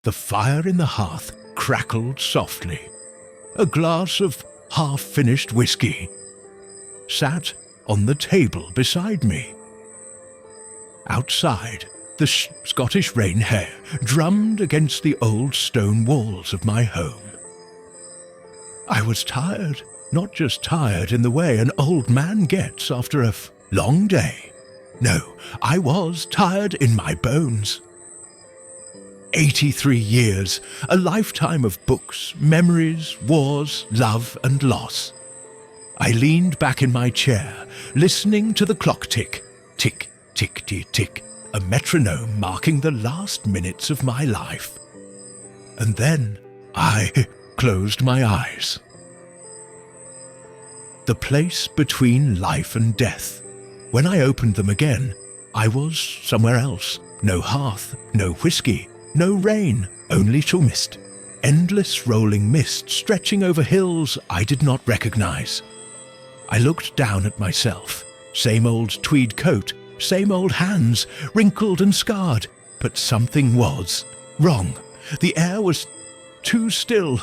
The fire in the hearth crackled softly. A glass of half-finished whiskey sat on the table beside me. Outside, the Scottish rain hair drummed against the old stone walls of my home. I was tired, not just tired in the way an old man gets after a long day. No, I was tired in my bones. 83 years, a lifetime of books, memories, wars, love and loss. I leaned back in my chair, listening to the clock tick, tick, tick, tick, tick, a metronome marking the last minutes of my life. And then I closed my eyes. The place between life and death. When I opened them again, I was somewhere else. No hearth, no whiskey, no rain, only mist. Endless rolling mist stretching over hills I did not recognize. I looked down at myself. Same old tweed coat, same old hands, wrinkled and scarred. But something was wrong. The air was too still.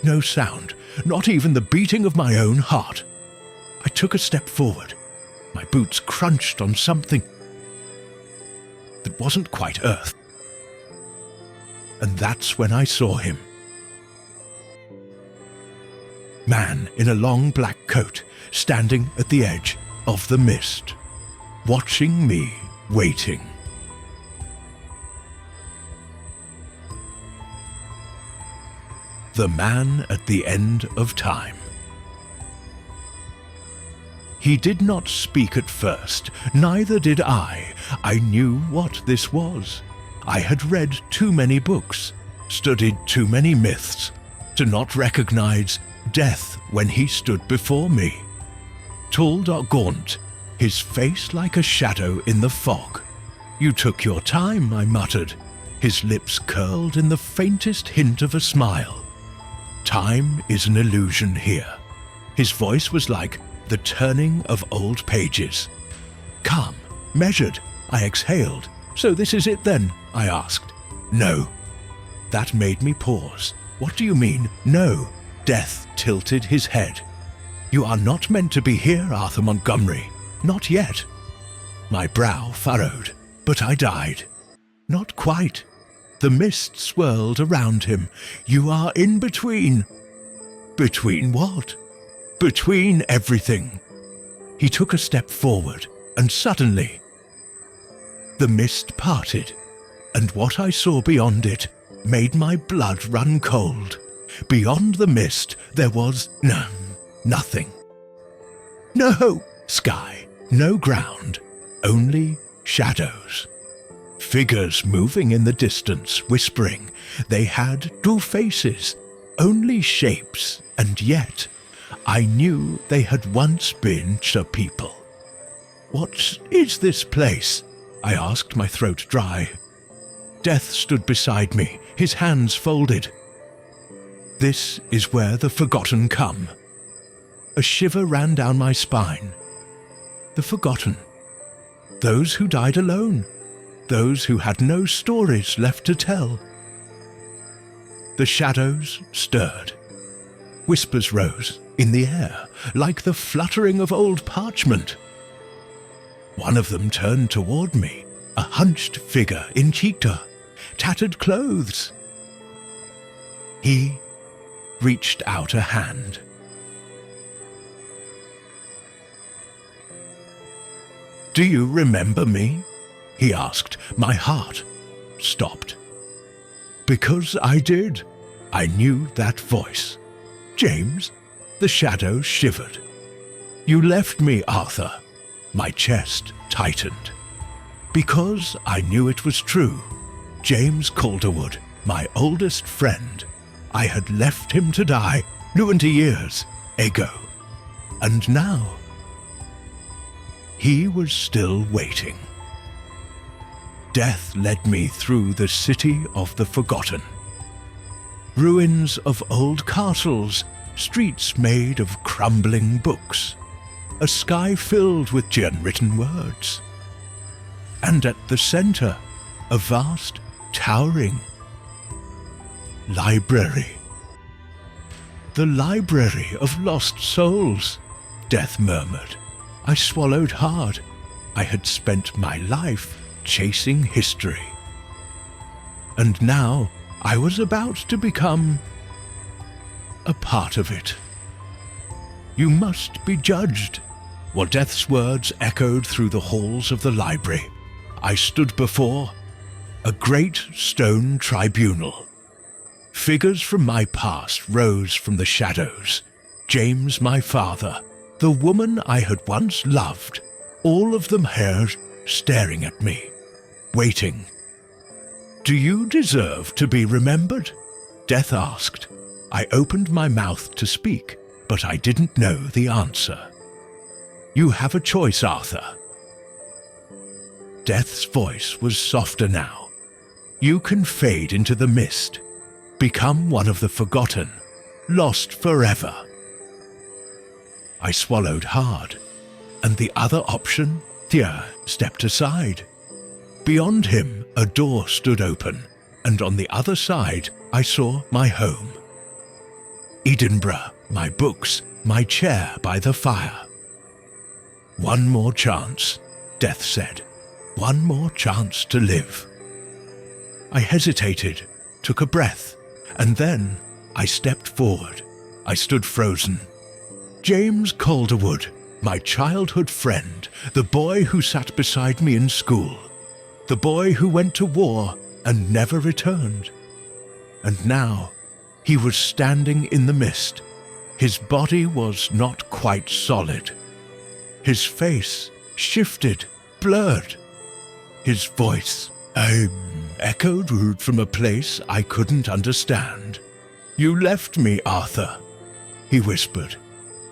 No sound, not even the beating of my own heart. I took a step forward. My boots crunched on something that wasn't quite earth. And that's when I saw him. Man in a long black coat, standing at the edge of the mist, watching me, waiting. The man at the end of time. He did not speak at first, neither did I. I knew what this was. I had read too many books, studied too many myths, to not recognize death when he stood before me. Tall, gaunt, his face like a shadow in the fog. "You took your time," I muttered. His lips curled in the faintest hint of a smile. Time is an illusion here. His voice was like the turning of old pages. Calm, measured, I exhaled. "So this is it then?" I asked. "No." That made me pause. "What do you mean, no?" Death tilted his head. "You are not meant to be here, Arthur Montgomery. Not yet." My brow furrowed. "But I died." "Not quite." The mist swirled around him. "You are in between." "Between what?" "Between everything." He took a step forward, and suddenly the mist parted, and what I saw beyond it made my blood run cold. Beyond the mist there was nothing. No sky, no ground, only shadows. Figures moving in the distance, whispering. They had two faces, only shapes, and yet I knew they had once been people. "What is this place?" I asked, my throat dry. Death stood beside me, his hands folded. "This is where the forgotten come." A shiver ran down my spine. The forgotten. Those who died alone. Those who had no stories left to tell. The shadows stirred. Whispers rose in the air, like the fluttering of old parchment. One of them turned toward me, a hunched figure in cheetah, tattered clothes. He reached out a hand. "Do you remember me?" he asked. My heart stopped. Because I did. I knew that voice. "James?" The shadow shivered. "You left me, Arthur." My chest tightened. Because I knew it was true. James Calderwood, my oldest friend. I had left him to die 20 years ago. And now he was still waiting. Death led me through the city of the forgotten. Ruins of old castles, streets made of crumbling books, a sky filled with unwritten words. And at the center, a vast, towering library. The library of lost souls, Death murmured. I swallowed hard. I had spent my life chasing history. And now I was about to become a part of it. You must be judged. While Death's words echoed through the halls of the library, I stood before a great stone tribunal. Figures from my past rose from the shadows. James, my father, the woman I had once loved, all of them here staring at me, waiting. Do you deserve to be remembered? Death asked. I opened my mouth to speak, but I didn't know the answer. You have a choice, Arthur. Death's voice was softer now. You can fade into the mist, become one of the forgotten, lost forever. I swallowed hard, and the other option, Thea, stepped aside. Beyond him, a door stood open, and on the other side, I saw my home. Edinburgh, my books, my chair by the fire. One more chance, Death said. One more chance to live. I hesitated, took a breath, and then I stepped forward. I stood frozen. James Calderwood, my childhood friend, the boy who sat beside me in school, the boy who went to war and never returned. And now he was standing in the mist. His body was not quite solid. His face shifted, blurred. His voice, echoed from a place I couldn't understand. You left me, Arthur, he whispered.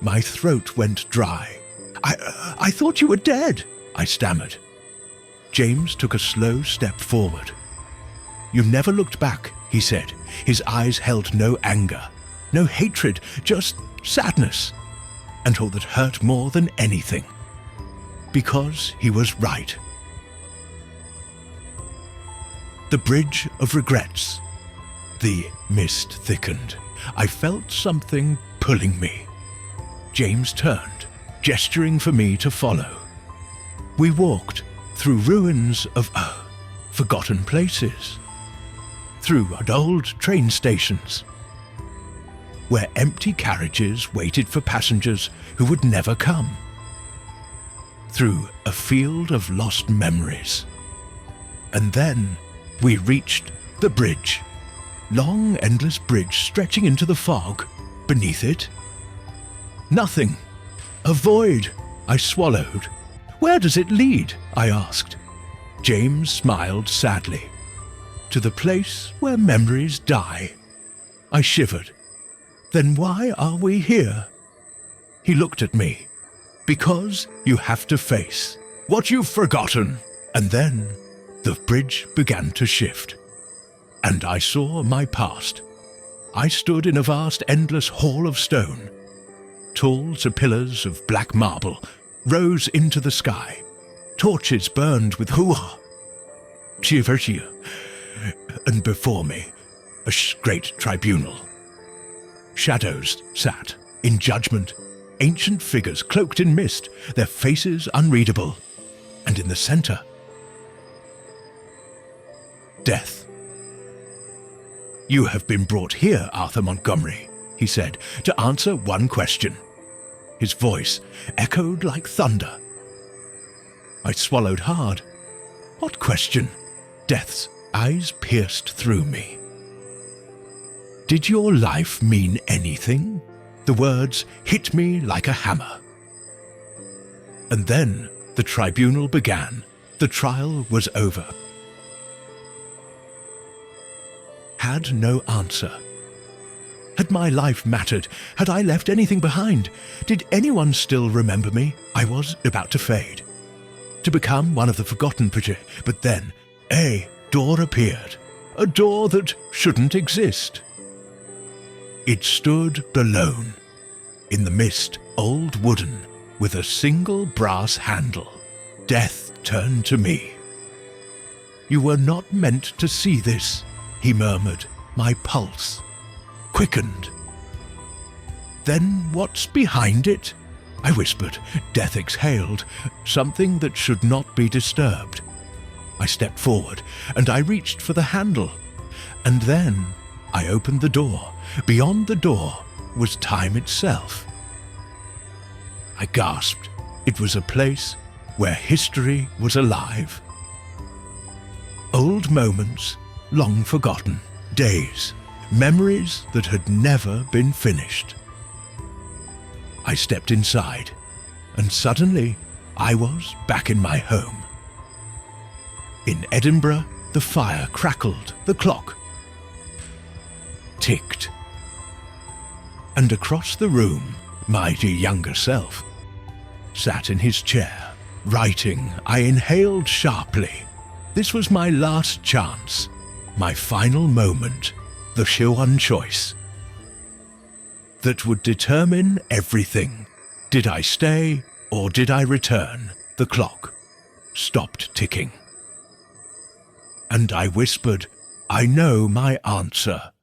My throat went dry. I thought you were dead, I stammered. James took a slow step forward. You never looked back, he said. His eyes held no anger, no hatred, just sadness, and all that hurt more than anything. Because he was right. The bridge of regrets. The mist thickened. I felt something pulling me. James turned, gesturing for me to follow. We walked through ruins of forgotten places, through old train stations, where empty carriages waited for passengers who would never come, through a field of lost memories. And then we reached the bridge, long, endless bridge stretching into the fog. Beneath it, nothing. A void. I swallowed. Where does it lead? I asked. James smiled sadly. To the place where memories die. I shivered. Then why are we here? He looked at me. Because you have to face what you've forgotten. And then the bridge began to shift. And I saw my past. I stood in a vast, endless hall of stone. Tall pillars of black marble rose into the sky. Torches burned with hoo-ha. And before me, a great tribunal. Shadows sat, in judgment, ancient figures cloaked in mist, their faces unreadable. And in the center, Death. You have been brought here, Arthur Montgomery, he said, to answer one question. His voice echoed like thunder. I swallowed hard. What question? Death's eyes pierced through me. Did your life mean anything? The words hit me like a hammer. And then the tribunal began. The trial was over. Had no answer. Had my life mattered? Had I left anything behind? Did anyone still remember me? I was about to fade, to become one of the forgotten. But then a door appeared, a door that shouldn't exist. It stood alone, in the mist, old wooden, with a single brass handle. Death turned to me. You were not meant to see this, he murmured, my pulse quickened. "Then what's behind it?" I whispered. Death exhaled, something that should not be disturbed. I stepped forward, and I reached for the handle. And then I opened the door. Beyond the door was time itself. I gasped. It was a place where history was alive. Old moments, long forgotten, days, memories that had never been finished. I stepped inside, and suddenly I was back in my home. In Edinburgh, the fire crackled, the clock ticked. And across the room, my dear younger self sat in his chair, writing. I inhaled sharply. This was my last chance, my final moment, the one choice that would determine everything. Did I stay or did I return? The clock stopped ticking. And I whispered, I know my answer.